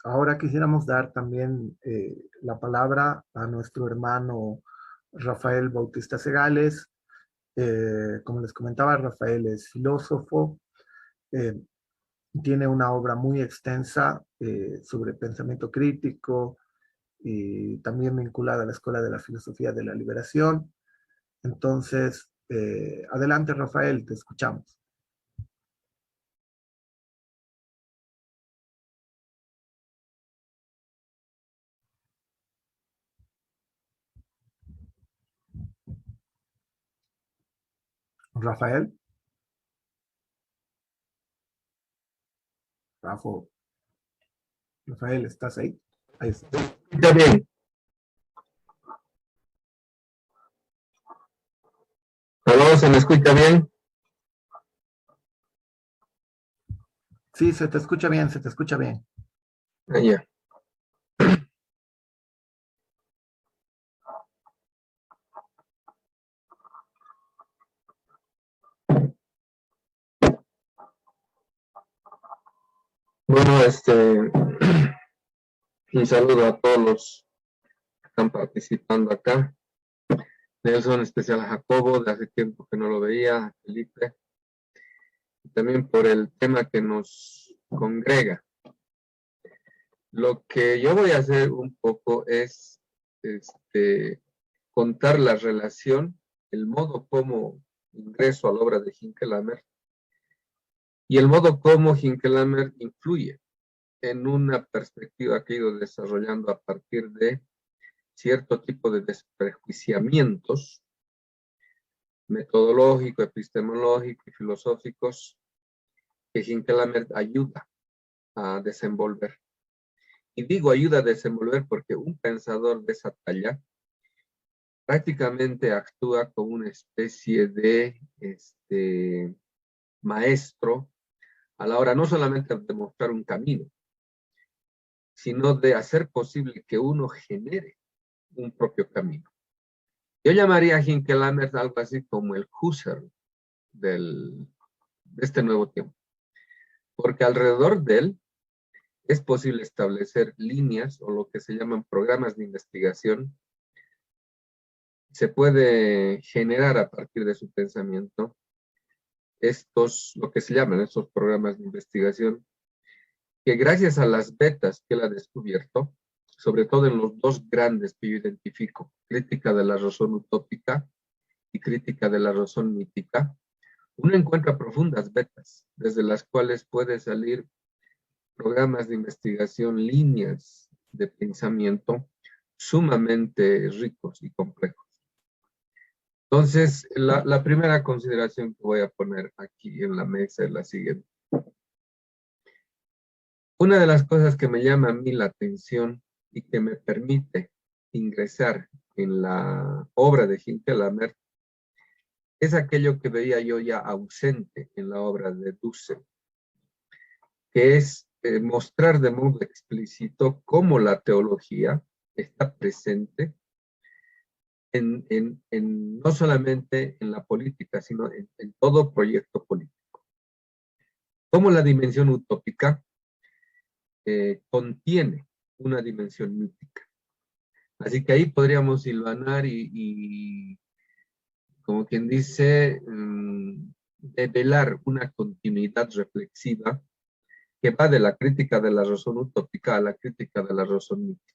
Ahora quisiéramos dar también la palabra a nuestro hermano Rafael Bautista Segales. Como les comentaba, Rafael es filósofo, eh, tiene una obra muy extensa sobre pensamiento crítico y también vinculada a la Escuela de la Filosofía de la Liberación. Entonces, adelante Rafael, te escuchamos. Rafael, Rafa, Rafael, ¿estás ahí? Ahí está. Está bien. ¿Aló? ¿Se me escucha bien? Sí, se te escucha bien, se te escucha bien. Ya. Bueno, un saludo a todos los que están participando acá. Nelson, en especial a Jacobo, de hace tiempo que no lo veía, a Felipe, y también por el tema que nos congrega. Lo que yo voy a hacer un poco es contar la relación, el modo como ingreso a la obra de Hinckelammer y el modo como Hinckelammer influye en una perspectiva que he ido desarrollando a partir de cierto tipo de desprejuiciamientos metodológicos, epistemológicos y filosóficos que Hinckelammer ayuda a desenvolver. Y digo ayuda a desenvolver porque un pensador de esa talla prácticamente actúa como una especie de maestro a la hora no solamente de mostrar un camino, sino de hacer posible que uno genere un propio camino. Yo llamaría a Hinckelammer algo así como el Husserl de este nuevo tiempo, porque alrededor de él es posible establecer líneas o lo que se llaman programas de investigación. Se puede generar a partir de su pensamiento lo que se llaman estos programas de investigación, que gracias a las betas que él ha descubierto, sobre todo en los dos grandes que yo identifico, crítica de la razón utópica y crítica de la razón mítica, uno encuentra profundas betas, desde las cuales puede salir programas de investigación, líneas de pensamiento sumamente ricos y complejos. Entonces, la primera consideración que voy a poner aquí en la mesa es la siguiente. Una de las cosas que me llama a mí la atención y que me permite ingresar en la obra de Hinckelammer es aquello que veía yo ya ausente en la obra de Dussel, que es mostrar de modo explícito cómo la teología está presente no solamente en la política, sino en todo proyecto político. Cómo la dimensión utópica contiene una dimensión mítica. Así que ahí podríamos hilvanar y como quien dice, develar una continuidad reflexiva que va de la crítica de la razón utópica a la crítica de la razón mítica.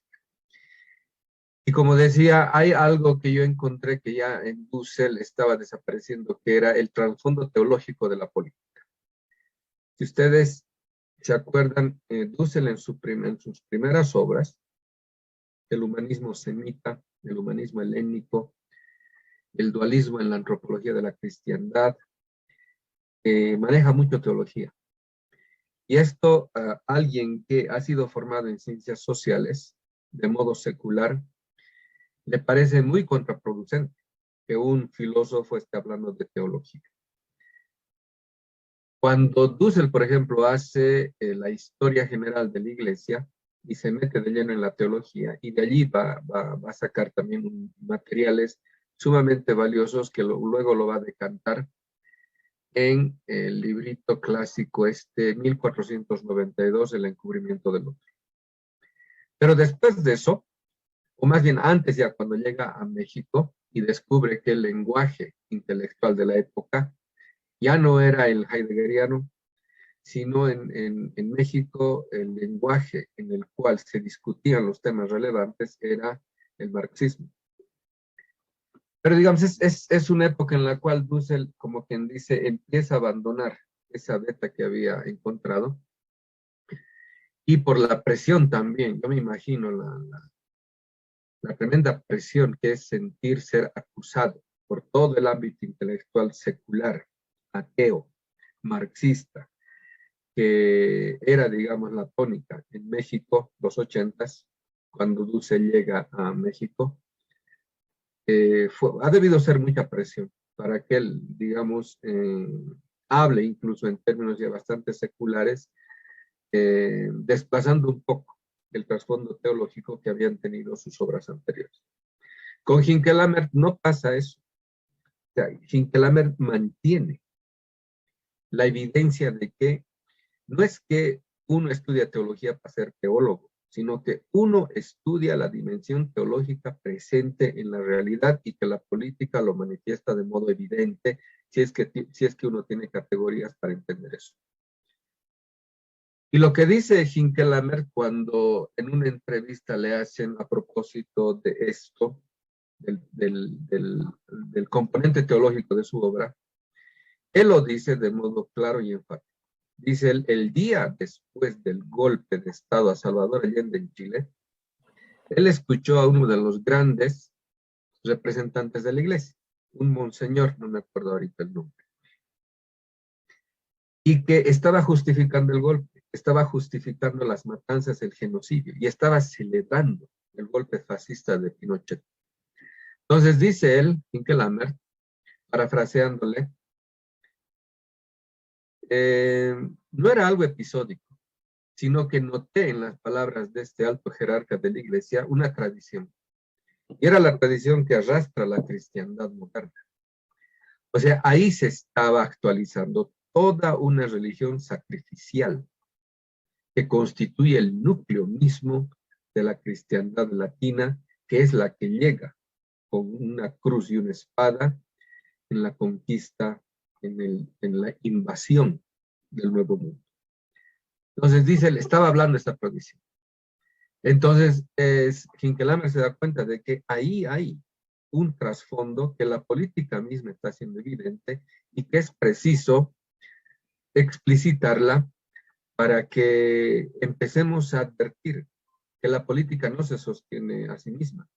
Y como decía, hay algo que yo encontré que ya en Dussel estaba desapareciendo, que era el trasfondo teológico de la política. Si ustedes se acuerdan, Dussel en sus primeras obras, el humanismo semita, el humanismo helénico, el dualismo en la antropología de la cristiandad, maneja mucho teología. Y esto, alguien que ha sido formado en ciencias sociales, de modo secular, le parece muy contraproducente que un filósofo esté hablando de teología. Cuando Dussel, por ejemplo, hace la historia general de la iglesia y se mete de lleno en la teología, y de allí va a sacar también materiales sumamente valiosos que luego lo va a decantar en el librito clásico 1492, El encubrimiento del otro. Pero después de eso, o más bien antes ya cuando llega a México y descubre que el lenguaje intelectual de la época ya no era el heideggeriano, sino en México el lenguaje en el cual se discutían los temas relevantes era el marxismo. Pero digamos, es una época en la cual Dussel, como quien dice, empieza a abandonar esa beta que había encontrado, y por la presión también, yo me imagino la tremenda presión que es sentir ser acusado por todo el ámbito intelectual secular, ateo, marxista, que era, digamos, la tónica en México, los 80s, cuando Dussel llega a México. Ha debido ser mucha presión para que él, digamos, hable incluso en términos ya bastante seculares, desplazando un poco el trasfondo teológico que habían tenido sus obras anteriores. Con Hinckelammer no pasa eso. O sea, Hinckelammer mantiene la evidencia de que no es que uno estudia teología para ser teólogo, sino que uno estudia la dimensión teológica presente en la realidad y que la política lo manifiesta de modo evidente si es que uno tiene categorías para entender eso. Y lo que dice Hinckelammer cuando en una entrevista le hacen a propósito de esto, del componente teológico de su obra, él lo dice de modo claro y enfático. Dice, el día después del golpe de Estado a Salvador Allende en Chile, él escuchó a uno de los grandes representantes de la iglesia, un monseñor, no me acuerdo ahorita el nombre, y que estaba justificando el golpe, estaba justificando las matanzas, el genocidio, y estaba celebrando el golpe fascista de Pinochet. Entonces dice él, Hinckelammer, parafraseándole, no era algo episódico, sino que noté en las palabras de este alto jerarca de la iglesia una tradición. Y era la tradición que arrastra la cristiandad moderna. O sea, ahí se estaba actualizando toda una religión sacrificial que constituye el núcleo mismo de la cristiandad latina, que es la que llega con una cruz y una espada en la conquista, en la invasión del Nuevo Mundo. Entonces dice, le estaba hablando esta tradición. Entonces, Hinckelammer se da cuenta de que ahí hay un trasfondo que la política misma está haciendo evidente y que es preciso explicitarla para que empecemos a advertir que la política no se sostiene a sí misma,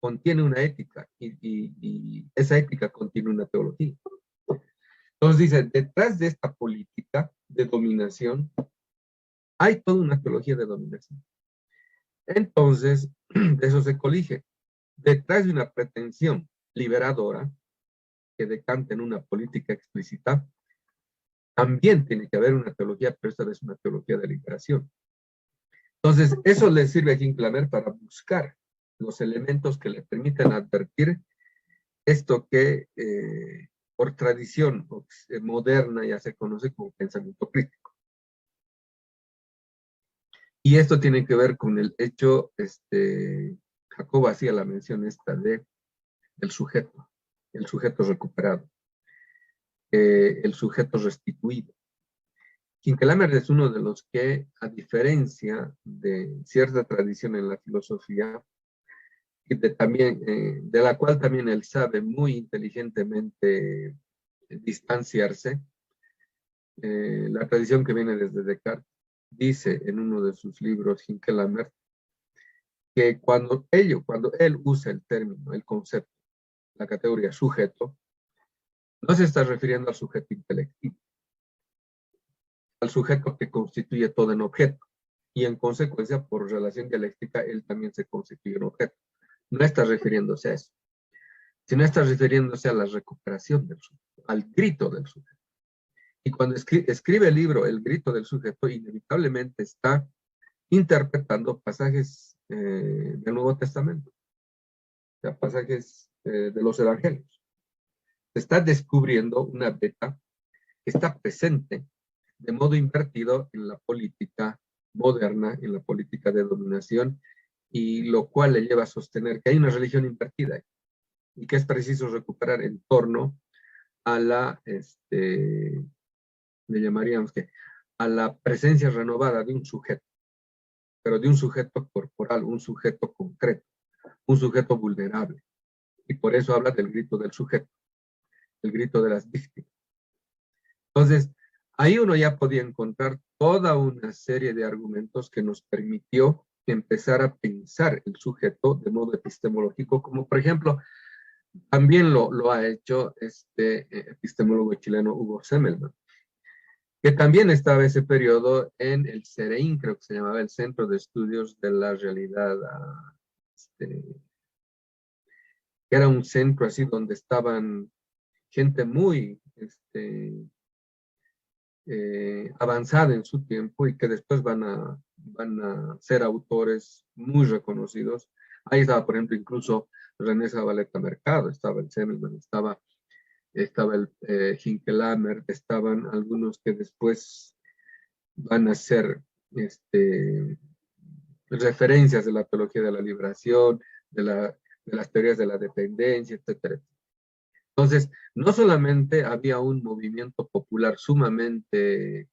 contiene una ética y esa ética contiene una teología. Entonces dice, detrás de esta política de dominación hay toda una teología de dominación. Entonces, de eso se colige. Detrás de una pretensión liberadora que decanta en una política explícita, también tiene que haber una teología, pero esta vez una teología de liberación. Entonces, eso le sirve a Hinckelammer para buscar los elementos que le permitan advertir esto que por tradición moderna ya se conoce como pensamiento crítico. Y esto tiene que ver con el hecho, Jacobo hacía la mención esta del sujeto, el sujeto recuperado, el sujeto restituido. Hinckelammer es uno de los que, a diferencia de cierta tradición en la filosofía, y de la cual también él sabe muy inteligentemente distanciarse, la tradición que viene desde Descartes, dice en uno de sus libros, Hinckelammer, que cuando él usa el término, el concepto, la categoría sujeto, no se está refiriendo al sujeto intelectivo, al sujeto que constituye todo en objeto, y en consecuencia, por relación dialéctica, él también se constituye en objeto. No está refiriéndose a eso, sino está refiriéndose a la recuperación del sujeto, al grito del sujeto. Y cuando escribe el libro El grito del sujeto, inevitablemente está interpretando pasajes del Nuevo Testamento, o sea, pasajes de los evangelios. Se está descubriendo una beta que está presente de modo invertido en la política moderna en la política de dominación, y lo cual le lleva a sostener que hay una religión invertida y que es preciso recuperar en torno a la, le llamaríamos que, a la presencia renovada de un sujeto, pero de un sujeto corporal, un sujeto concreto, un sujeto vulnerable. Y por eso habla del grito del sujeto, el grito de las víctimas. Entonces, ahí uno ya podía encontrar toda una serie de argumentos que nos permitió empezar a pensar el sujeto de modo epistemológico, como por ejemplo, también lo ha hecho este epistemólogo chileno Hugo Semmelmann, que también estaba ese periodo en el CEREIN, creo que se llamaba el Centro de Estudios de la Realidad, que era un centro así donde estaban gente muy avanzada en su tiempo y que después van a ser autores muy reconocidos. Ahí estaba, por ejemplo, incluso René Zavaleta Mercado, estaba el Semmelmann, estaba el Hinckelammer, estaban algunos que después van a ser referencias de la teología de la liberación, de las teorías de la dependencia, etcétera. Entonces, no solamente había un movimiento popular sumamente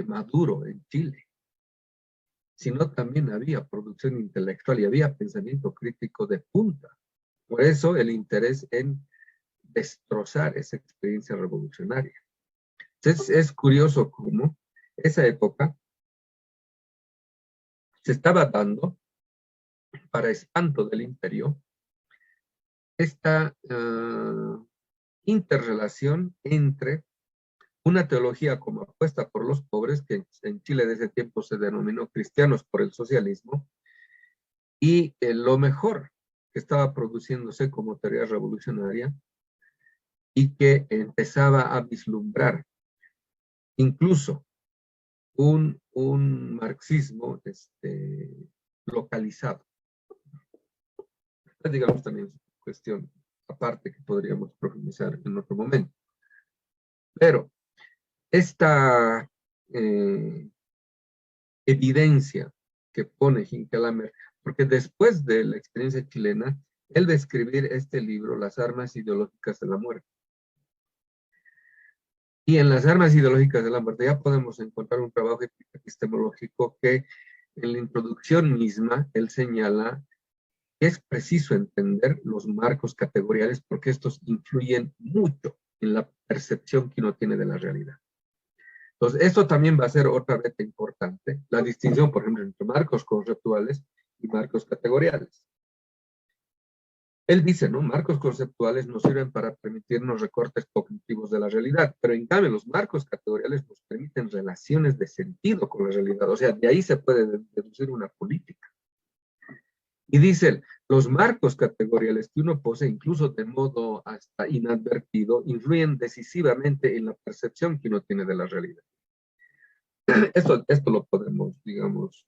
maduro en Chile, sino también había producción intelectual y había pensamiento crítico de punta. Por eso el interés en destrozar esa experiencia revolucionaria. Entonces, es curioso cómo esa época se estaba dando, para espanto del imperio, esta interrelación entre una teología como apuesta por los pobres, que en Chile de ese tiempo se denominó cristianos por el socialismo, y lo mejor que estaba produciéndose como teoría revolucionaria y que empezaba a vislumbrar incluso un marxismo localizado. Digamos también cuestión aparte que podríamos profundizar en otro momento. Pero esta evidencia que pone Hinckelammer, porque después de la experiencia chilena, él va a escribir este libro, Las armas ideológicas de la muerte. Y en Las armas ideológicas de la muerte ya podemos encontrar un trabajo epistemológico que en la introducción misma él señala que es preciso entender los marcos categoriales porque estos influyen mucho en la percepción que uno tiene de la realidad. Entonces, esto también va a ser otra vez importante, la distinción, por ejemplo, entre marcos conceptuales y marcos categoriales. Él dice, ¿no? Marcos conceptuales nos sirven para permitirnos recortes cognitivos de la realidad, pero en cambio los marcos categoriales nos permiten relaciones de sentido con la realidad. O sea, de ahí se puede deducir una política. Y dice, los marcos categoriales que uno posee, incluso de modo hasta inadvertido, influyen decisivamente en la percepción que uno tiene de la realidad. Esto lo podemos, digamos,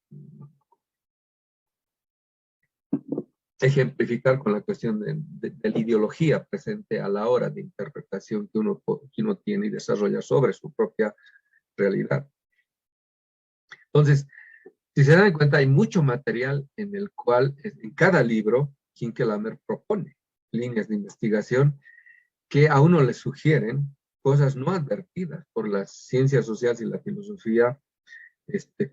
ejemplificar con la cuestión de la ideología presente a la hora de interpretación que uno tiene y desarrolla sobre su propia realidad. Entonces, si se dan cuenta, hay mucho material en el cual, en cada libro, Hinckelammer propone líneas de investigación que a uno le sugieren cosas no advertidas por las ciencias sociales y la filosofía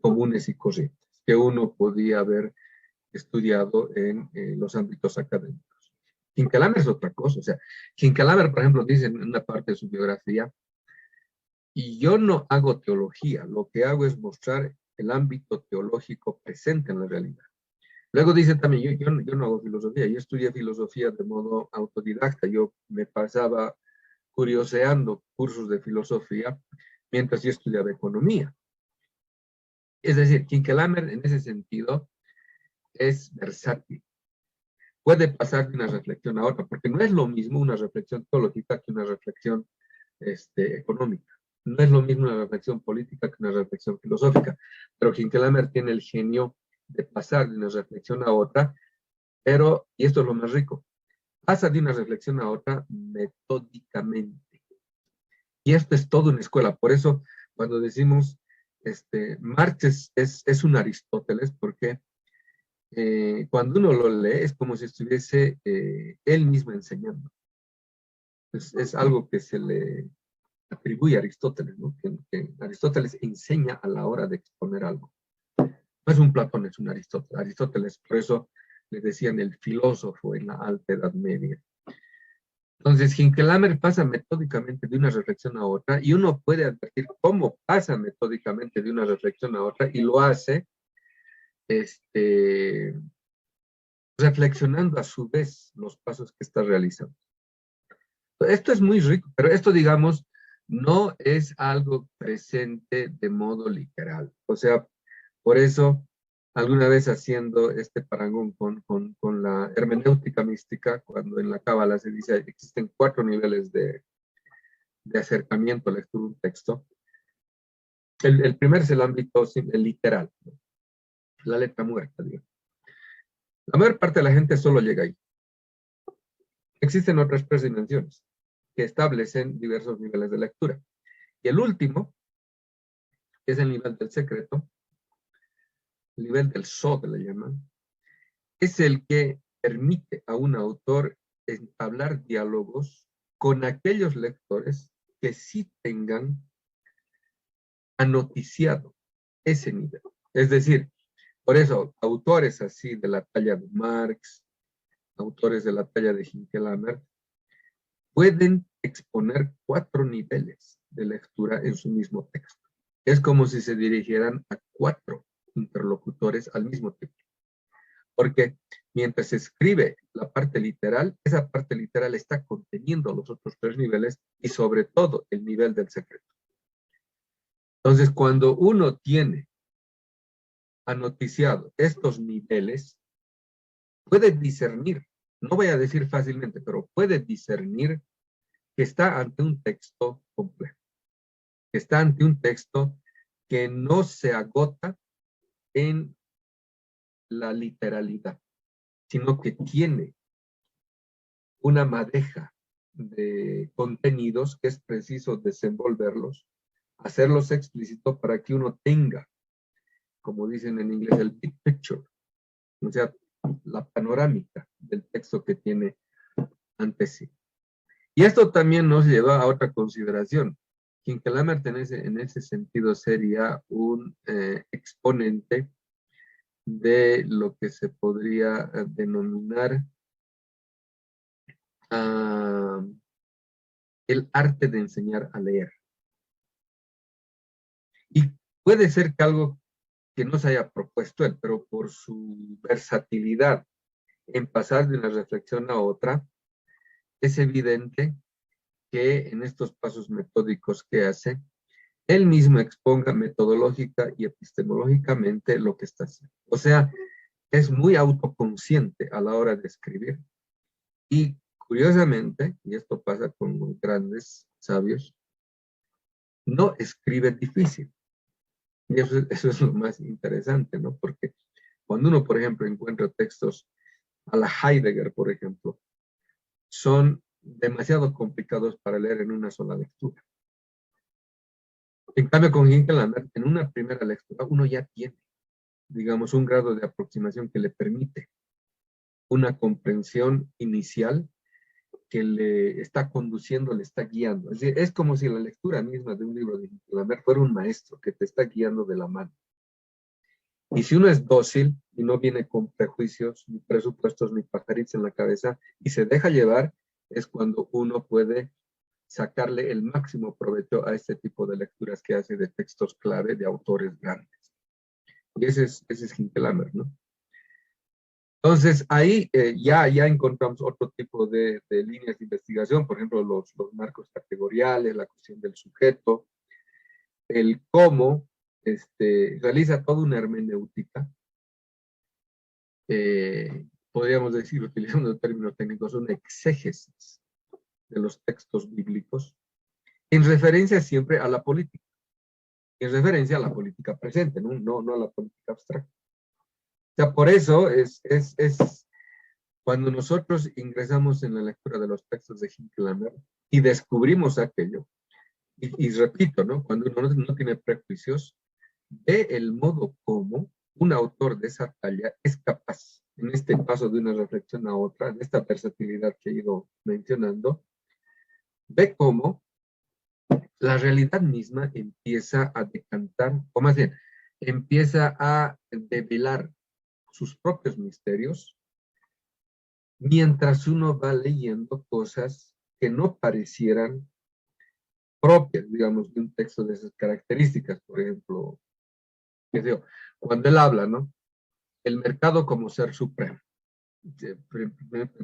comunes y corrientes, que uno podía haber estudiado en los ámbitos académicos. Hinckelammer es otra cosa. O sea, Hinckelammer, por ejemplo, dice en una parte de su biografía, y yo no hago teología, lo que hago es mostrar el ámbito teológico presente en la realidad. Luego dice también, yo no hago filosofía, yo estudié filosofía de modo autodidacta, yo me pasaba curioseando cursos de filosofía mientras yo estudiaba economía. Es decir, Hinckelammer en ese sentido es versátil. Puede pasar de una reflexión a otra, porque no es lo mismo una reflexión teológica que una reflexión económica. No es lo mismo una reflexión política que una reflexión filosófica. Pero Hinckelammer tiene el genio de pasar de una reflexión a otra, pero, y esto es lo más rico, pasa de una reflexión a otra metódicamente. Y esto es toda una escuela. Por eso, cuando decimos Marx es un Aristóteles porque cuando uno lo lee es como si estuviese él mismo enseñando. Es algo que se le atribuye a Aristóteles, ¿no? Que Aristóteles enseña a la hora de exponer algo. No es un Platón, es un Aristóteles. Aristóteles, por eso le decían el filósofo en la Alta Edad Media. Entonces, Hinckelammer pasa metódicamente de una reflexión a otra y uno puede advertir cómo pasa metódicamente de una reflexión a otra y lo hace reflexionando a su vez los pasos que está realizando. Esto es muy rico, pero esto, digamos, no es algo presente de modo literal. O sea, por eso, alguna vez haciendo este parangón con la hermenéutica mística, cuando en la Cábala se dice que existen 4 niveles de acercamiento a la lectura de un texto. El primero es el ámbito literal, ¿no? La letra muerta, digamos. La mayor parte de la gente solo llega ahí. Existen otras 3 dimensiones que establecen diversos niveles de lectura. Y el último, que es el nivel del secreto, el nivel del sod, le llaman, es el que permite a un autor entablar diálogos con aquellos lectores que sí tengan anoticiado ese nivel. Es decir, por eso, autores así de la talla de Marx, autores de la talla de Hinckelammer, pueden exponer 4 niveles de lectura en su mismo texto. Es como si se dirigieran a 4 interlocutores al mismo tiempo. Porque mientras se escribe la parte literal, esa parte literal está conteniendo los otros 3 niveles y sobre todo el nivel del secreto. Entonces, cuando uno tiene anoticiado estos niveles, puede discernir, no voy a decir fácilmente, pero puede discernir que está ante un texto complejo, que está ante un texto que no se agota en la literalidad, sino que tiene una madeja de contenidos que es preciso desenvolverlos, hacerlos explícitos para que uno tenga, como dicen en inglés, el big picture, o sea, la panorámica del texto que tiene ante sí. Y esto también nos lleva a otra consideración. Hinckelammer en ese sentido sería un exponente de lo que se podría denominar el arte de enseñar a leer. Y puede ser que algo que no se haya propuesto él, pero por su versatilidad en pasar de una reflexión a otra, es evidente que en estos pasos metódicos que hace, él mismo exponga metodológica y epistemológicamente lo que está haciendo. O sea, es muy autoconsciente a la hora de escribir. Y curiosamente, y esto pasa con los grandes sabios, no escribe difícil. Y eso es lo más interesante, ¿no? Porque cuando uno, por ejemplo, encuentra textos a la Heidegger, por ejemplo, son demasiado complicados para leer en una sola lectura. En cambio, con Hinckelammer, en una primera lectura, uno ya tiene, digamos, un grado de aproximación que le permite una comprensión inicial que le está conduciendo, le está guiando. Es decir, es como si la lectura misma de un libro de Hinckelammer fuera un maestro que te está guiando de la mano. Y si uno es dócil y no viene con prejuicios, ni presupuestos, ni pajaritos en la cabeza, y se deja llevar, es cuando uno puede sacarle el máximo provecho a este tipo de lecturas que hace de textos clave de autores grandes. Y ese es Hinckelammer, ¿no? Entonces, ahí ya encontramos otro tipo de líneas de investigación, por ejemplo, los marcos categoriales, la cuestión del sujeto, el cómo realiza toda una hermenéutica, podríamos decir, utilizando términos técnicos, una exégesis de los textos bíblicos, en referencia siempre a la política, en referencia a la política presente, no a la política abstracta. O sea, por eso es cuando nosotros ingresamos en la lectura de los textos de Hinckelammer y descubrimos aquello, y repito, ¿no? Cuando uno no tiene prejuicios, ve el modo como un autor de esa talla es capaz, en este paso de una reflexión a otra, de esta versatilidad que he ido mencionando, ve cómo la realidad misma empieza a decantar, o más bien, empieza a develar sus propios misterios, mientras uno va leyendo cosas que no parecieran propias, digamos, de un texto de esas características. Por ejemplo, qué sé yo, cuando él habla, ¿no? El mercado como ser supremo. En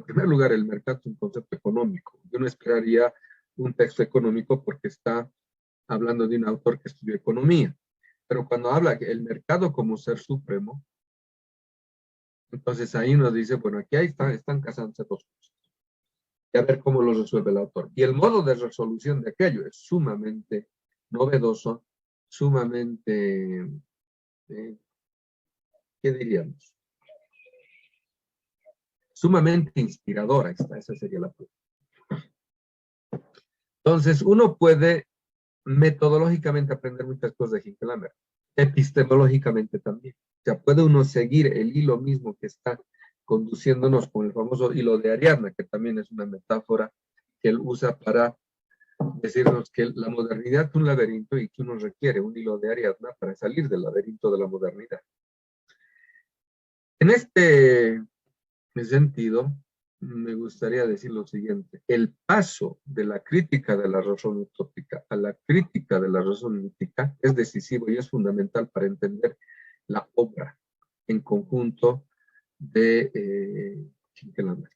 primer lugar, el mercado es un concepto económico. Yo no esperaría un texto económico porque está hablando de un autor que estudió economía. Pero cuando habla el mercado como ser supremo, entonces ahí nos dice, bueno, aquí están casándose dos cosas. Y a ver cómo lo resuelve el autor. Y el modo de resolución de aquello es sumamente novedoso, sumamente, ¿qué diríamos? Sumamente inspiradora. Esa sería la pregunta. Entonces, uno puede metodológicamente aprender muchas cosas de Hinkelhammer, epistemológicamente también. O sea, puede uno seguir el hilo mismo que está conduciéndonos con el famoso hilo de Ariadna, que también es una metáfora que él usa para decirnos que la modernidad es un laberinto y que uno requiere un hilo de Ariadna para salir del laberinto de la modernidad. En este sentido, me gustaría decir lo siguiente: el paso de la crítica de la razón utópica a la crítica de la razón mítica es decisivo y es fundamental para entender la obra en conjunto de Hinkelhammer.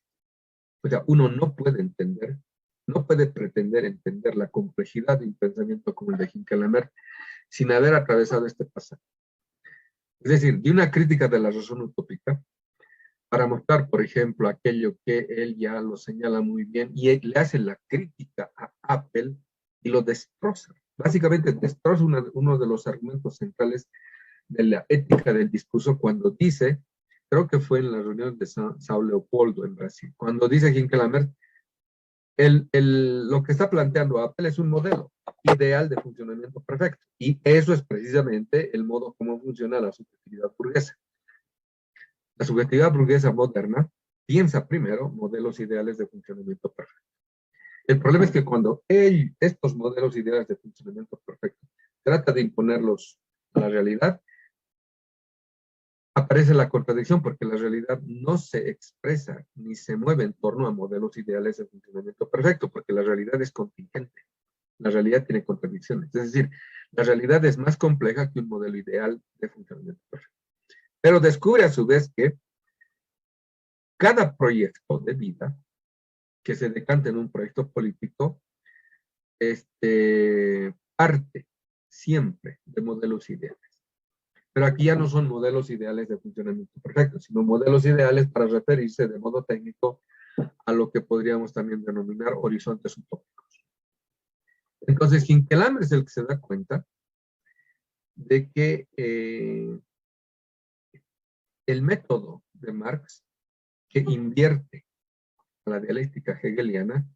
O sea, uno no puede entender, no puede pretender entender la complejidad de un pensamiento como el de Hinkelhammer sin haber atravesado este pasaje. Es decir, de una crítica de la razón utópica para mostrar, por ejemplo, aquello que él ya lo señala muy bien, y él le hace la crítica a Apple y lo destroza. Básicamente destroza uno de los argumentos centrales de la ética del discurso cuando dice, creo que fue en la reunión de Sao Leopoldo en Brasil, cuando dice Hinkelhammer, lo que está planteando Apple es un modelo ideal de funcionamiento perfecto, y eso es precisamente el modo como funciona la subjetividad burguesa. La subjetividad burguesa moderna piensa primero modelos ideales de funcionamiento perfecto. El problema es que cuando estos modelos ideales de funcionamiento perfecto trata de imponerlos a la realidad, aparece la contradicción porque la realidad no se expresa ni se mueve en torno a modelos ideales de funcionamiento perfecto, porque la realidad es contingente. La realidad tiene contradicciones. Es decir, la realidad es más compleja que un modelo ideal de funcionamiento perfecto. Pero descubre a su vez que cada proyecto de vida que se decanta en un proyecto político parte siempre de modelos ideales. Pero aquí ya no son modelos ideales de funcionamiento perfecto, sino modelos ideales para referirse de modo técnico a lo que podríamos también denominar horizontes utópicos. Entonces, Hinkelhammer es el que se da cuenta de que el método de Marx, que invierte la dialéctica hegeliana,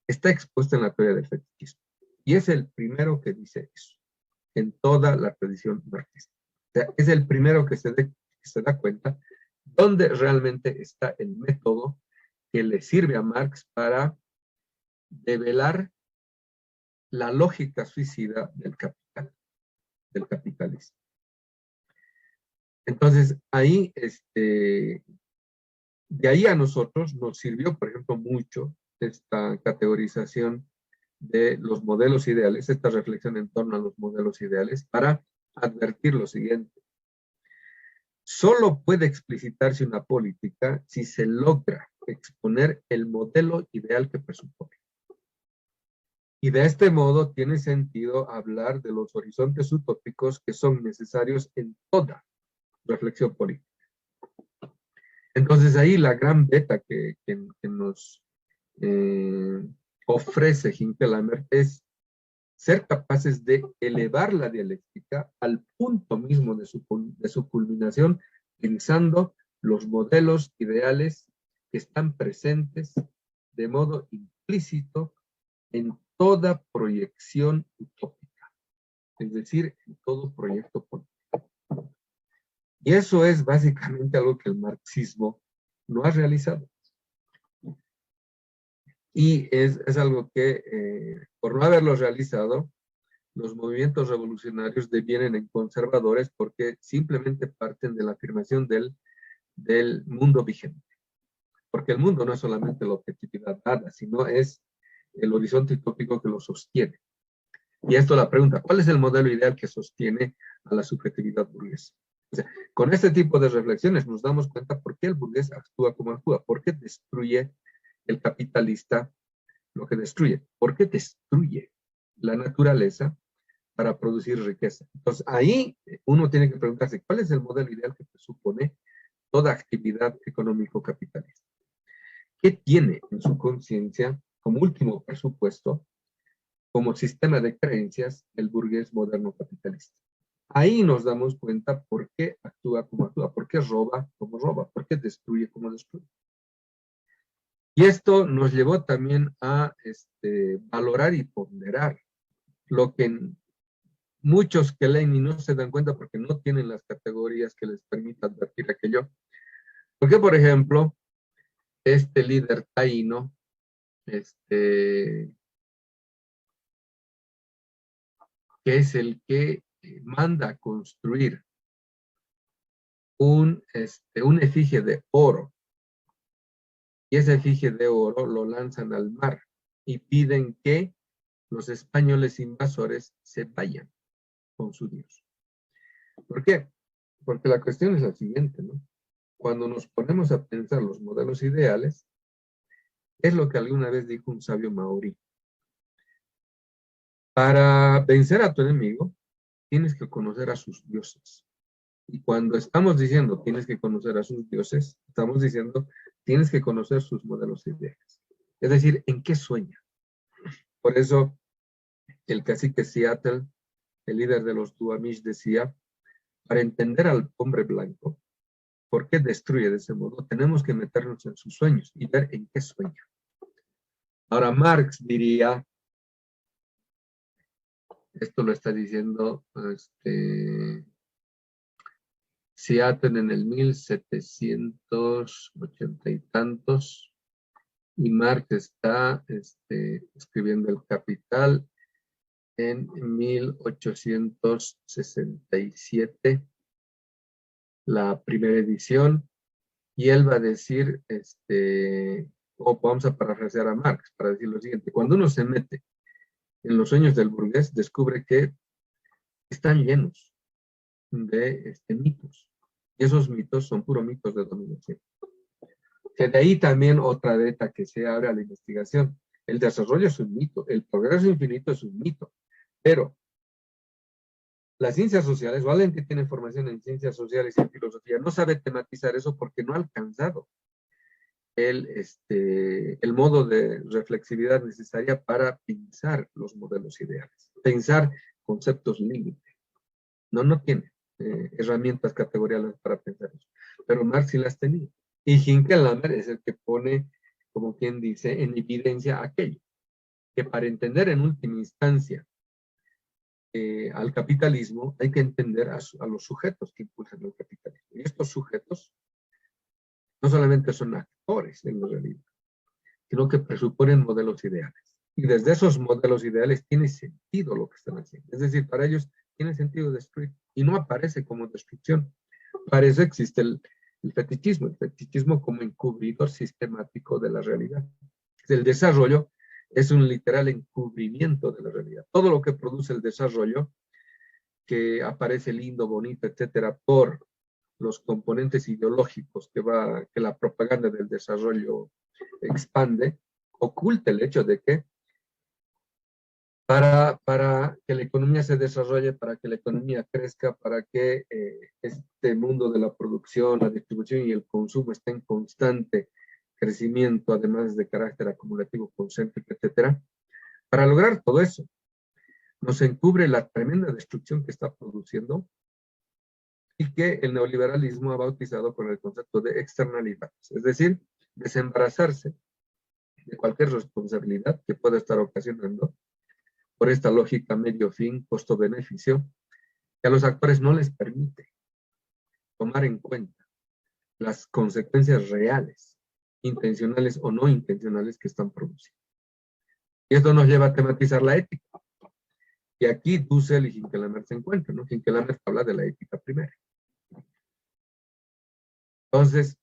está expuesto en la teoría del fetichismo. Y es el primero que dice eso, en toda la tradición marxista. O sea, es el primero que se da cuenta dónde realmente está el método que le sirve a Marx para develar la lógica suicida del capital, del capitalismo. Entonces, ahí, de ahí a nosotros nos sirvió, por ejemplo, mucho esta categorización de los modelos ideales, esta reflexión en torno a los modelos ideales, para advertir lo siguiente: solo puede explicitarse una política si se logra exponer el modelo ideal que presupone. Y de este modo tiene sentido hablar de los horizontes utópicos que son necesarios en toda reflexión política. Entonces ahí la gran beta que nos ofrece Hinkelhammer es ser capaces de elevar la dialéctica al punto mismo de su culminación, pensando los modelos ideales que están presentes de modo implícito en toda proyección utópica. es decir, en todo proyecto político. Y eso es básicamente algo que el marxismo no ha realizado. Y es algo que, por no haberlo realizado, los movimientos revolucionarios devienen en conservadores porque simplemente parten de la afirmación del mundo vigente. Porque el mundo no es solamente la objetividad dada, sino es el horizonte utópico que lo sostiene. Y esto la pregunta, ¿cuál es el modelo ideal que sostiene a la subjetividad burguesa? O sea, con este tipo de reflexiones nos damos cuenta por qué el burgués actúa como actúa, por qué destruye el capitalista lo que destruye, por qué destruye la naturaleza para producir riqueza. Entonces ahí uno tiene que preguntarse, ¿cuál es el modelo ideal que presupone toda actividad económico-capitalista? ¿Qué tiene en su conciencia como último presupuesto, como sistema de creencias, el burgués moderno capitalista? Ahí nos damos cuenta por qué actúa como actúa, por qué roba como roba, por qué destruye como destruye. Y esto nos llevó también a valorar y ponderar lo que muchos que leen y no se dan cuenta porque no tienen las categorías que les permitan advertir aquello. Porque, por ejemplo, este líder taíno, que es el que manda a construir un efigie de oro, y ese efigie de oro lo lanzan al mar y piden que los españoles invasores se vayan con su Dios. ¿Por qué? Porque la cuestión es la siguiente, ¿no? Cuando nos ponemos a pensar los modelos ideales, es lo que alguna vez dijo un sabio maorí. Para vencer a tu enemigo, tienes que conocer a sus dioses. Y cuando estamos diciendo tienes que conocer a sus dioses, estamos diciendo tienes que conocer sus modelos ideales. Es decir, ¿en qué sueña? Por eso, el cacique Seattle, el líder de los Duwamish, decía, para entender al hombre blanco, ¿por qué destruye de ese modo? Tenemos que meternos en sus sueños y ver en qué sueña. Ahora, Marx diría, esto lo está diciendo Seattle en el 1780 y tantos, y Marx está escribiendo El Capital en 1867, la primera edición, y él va a decir, vamos a parafrasear a Marx para decir lo siguiente: cuando uno se mete en los sueños del burgués, descubre que están llenos de mitos, y esos mitos son puros mitos de dominación. Que de ahí también otra beta que se abre a la investigación. El desarrollo es un mito, el progreso infinito es un mito, pero las ciencias sociales, o alguien que tiene formación en ciencias sociales y en filosofía, no sabe tematizar eso porque no ha alcanzado el modo de reflexividad necesaria para pensar los modelos ideales, pensar conceptos límite. No tiene herramientas categoriales para pensar eso, pero Marx sí las tenía. Y Hinkelhammer es el que pone, como quien dice, en evidencia aquello, que para entender en última instancia al capitalismo hay que entender a los sujetos que impulsan el capitalismo. Y estos sujetos no solamente son actores en la realidad, sino que presuponen modelos ideales. Y desde esos modelos ideales tiene sentido lo que están haciendo. Es decir, para ellos tiene sentido destruir. Y no aparece como destrucción. Para eso existe el fetichismo como encubridor sistemático de la realidad. El desarrollo es un literal encubrimiento de la realidad. Todo lo que produce el desarrollo, que aparece lindo, bonito, etcétera, por los componentes ideológicos que la propaganda del desarrollo expande, oculta el hecho de que para que la economía se desarrolle, para que la economía crezca, para que este mundo de la producción, la distribución y el consumo esté en constante crecimiento, además de carácter acumulativo, concéntrico, etcétera, para lograr todo eso, nos encubre la tremenda destrucción que está produciendo y que el neoliberalismo ha bautizado con el concepto de externalidades, es decir, desembarazarse de cualquier responsabilidad que pueda estar ocasionando por esta lógica medio-fin, costo-beneficio, que a los actores no les permite tomar en cuenta las consecuencias reales, intencionales o no intencionales que están produciendo. Y esto nos lleva a tematizar la ética. Y aquí Dussel y Hinkelhammer se encuentran, ¿no? Hinkelhammer habla de la ética primero. Entonces,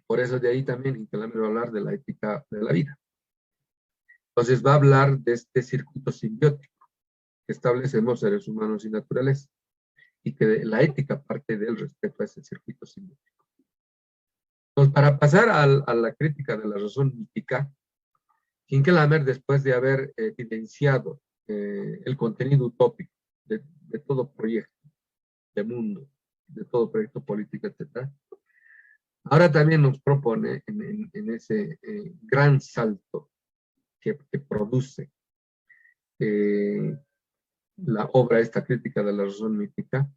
por eso de ahí también Hinkelhammer va a hablar de la ética de la vida. Entonces va a hablar de este circuito simbiótico que establecemos seres humanos y naturaleza, y que la ética parte del respeto a ese circuito simbiótico. Entonces, para pasar a la crítica de la razón mítica, Hinkelhammer, después de haber evidenciado el contenido utópico de todo proyecto de mundo, de todo proyecto político, etc., ahora también nos propone en ese gran salto que produce la obra, esta crítica de la razón mítica,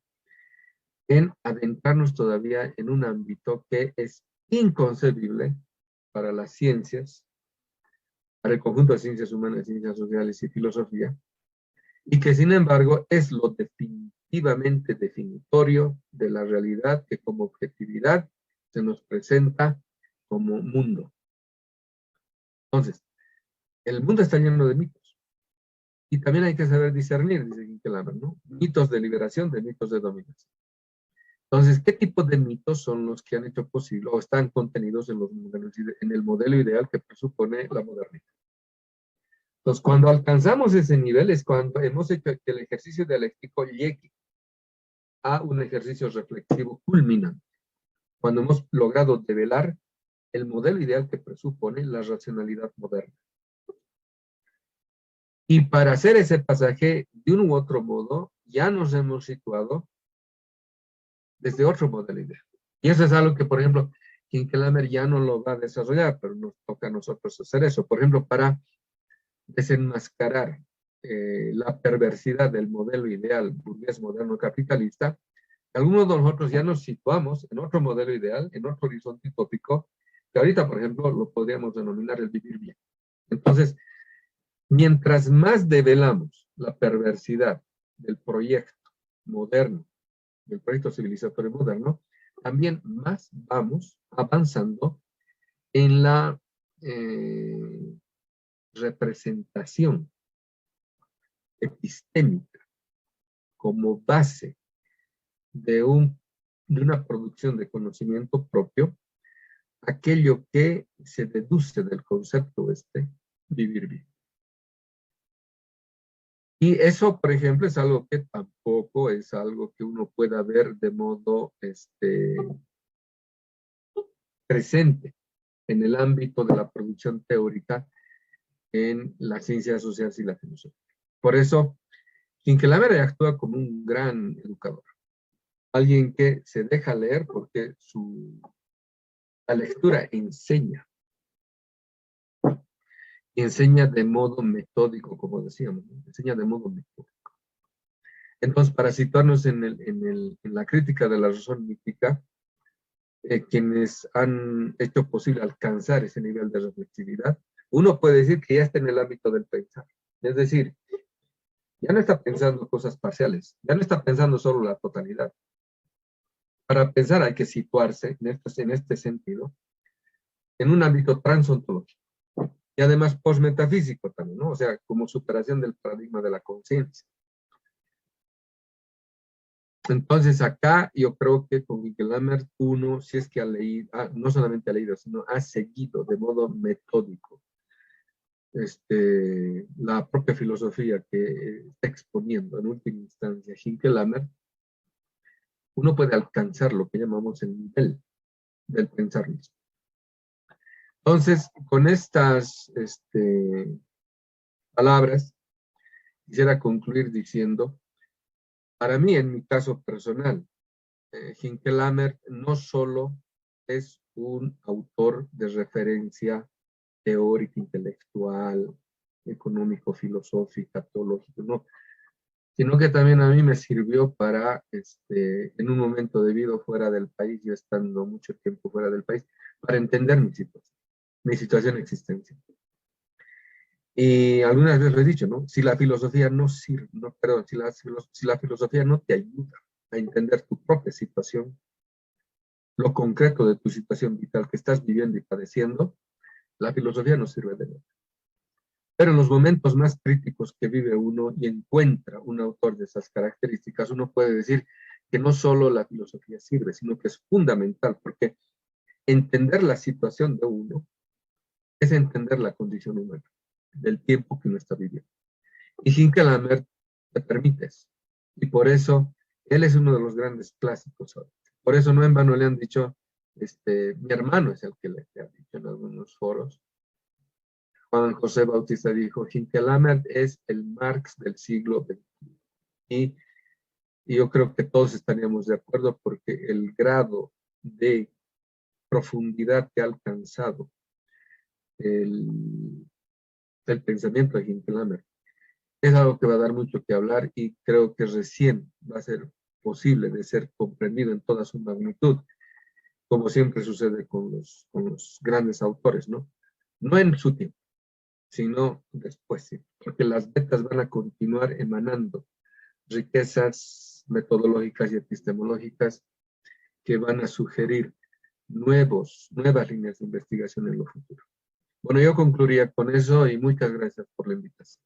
en adentrarnos todavía en un ámbito que es inconcebible para las ciencias, para el conjunto de ciencias humanas, ciencias sociales y filosofía, y que sin embargo es lo definitivamente definitorio de la realidad que como objetividad se nos presenta como mundo. Entonces, el mundo está lleno de mitos. Y también hay que saber discernir, dice Hinkelhammer, ¿no? Mitos de liberación de mitos de dominación. Entonces, ¿qué tipo de mitos son los que han hecho posible o están contenidos en, en el modelo ideal que presupone la modernidad? Entonces, cuando alcanzamos ese nivel es cuando hemos hecho que el ejercicio dialéctico llegue a un ejercicio reflexivo culminante. Cuando hemos logrado develar el modelo ideal que presupone la racionalidad moderna. Y para hacer ese pasaje, de un u otro modo, ya nos hemos situado desde otro modelo ideal. Y eso es algo que, por ejemplo, Hinkelhammer ya no lo va a desarrollar, pero nos toca a nosotros hacer eso. Por ejemplo, para desenmascarar la perversidad del modelo ideal burgués moderno capitalista, algunos de nosotros ya nos situamos en otro modelo ideal, en otro horizonte utópico, que ahorita, por ejemplo, lo podríamos denominar el vivir bien. Entonces, mientras más develamos la perversidad del proyecto moderno, del proyecto civilizatorio moderno, también más vamos avanzando en la representación epistémica como base de una producción de conocimiento propio, aquello que se deduce del concepto vivir bien. Y eso, por ejemplo, es algo que tampoco es algo que uno pueda ver de modo presente en el ámbito de la producción teórica en las ciencias sociales y la filosofía. Por eso, Hinkelhammer actúa como un gran educador. Alguien que se deja leer porque la lectura enseña. Y enseña de modo metódico, como decíamos, ¿no? Enseña de modo metódico. Entonces, para situarnos en la crítica de la razón mítica, quienes han hecho posible alcanzar ese nivel de reflexividad, uno puede decir que ya está en el ámbito del pensar. Es decir, ya no está pensando cosas parciales, ya no está pensando solo la totalidad. Para pensar hay que situarse en este sentido, en un ámbito transontológico y además postmetafísico también, ¿no? O sea, como superación del paradigma de la conciencia. Entonces acá yo creo que con Hinkelhammer uno, si es que ha leído, no solamente ha leído, sino ha seguido de modo metódico la propia filosofía que está exponiendo en última instancia Hinkelhammer, uno puede alcanzar lo que llamamos el nivel del pensar mismo. Entonces, con estas palabras, quisiera concluir diciendo, para mí, en mi caso personal, Hinkelhammer no solo es un autor de referencia teórica, intelectual, económico, filosófica, teológico, no, sino que también a mí me sirvió para, en un momento debido fuera del país, yo estando mucho tiempo fuera del país, para entender mi situación existencial. Y algunas veces lo he dicho, ¿no? Si la filosofía no sirve, no, perdón, si la filosofía no te ayuda a entender tu propia situación, lo concreto de tu situación vital que estás viviendo y padeciendo, la filosofía no sirve de nada. Pero en los momentos más críticos que vive uno y encuentra un autor de esas características, uno puede decir que no solo la filosofía sirve, sino que es fundamental, porque entender la situación de uno es entender la condición humana, del tiempo que uno está viviendo. Y Hinkelhammer te permite eso. Y por eso, él es uno de los grandes clásicos. Por eso no en vano le han dicho, mi hermano es el que le ha dicho en algunos foros. Juan José Bautista dijo, Hinkelhammer es el Marx del siglo XX. Y, y yo creo que todos estaríamos de acuerdo porque el grado de profundidad que ha alcanzado el, el pensamiento de Hinkelhammer es algo que va a dar mucho que hablar y creo que recién va a ser posible de ser comprendido en toda su magnitud, como siempre sucede con los grandes autores, ¿no? No en su tiempo, sino después, sí, porque las betas van a continuar emanando riquezas metodológicas y epistemológicas que van a sugerir nuevas líneas de investigación en lo futuro. Bueno, yo concluiría con eso y muchas gracias por la invitación.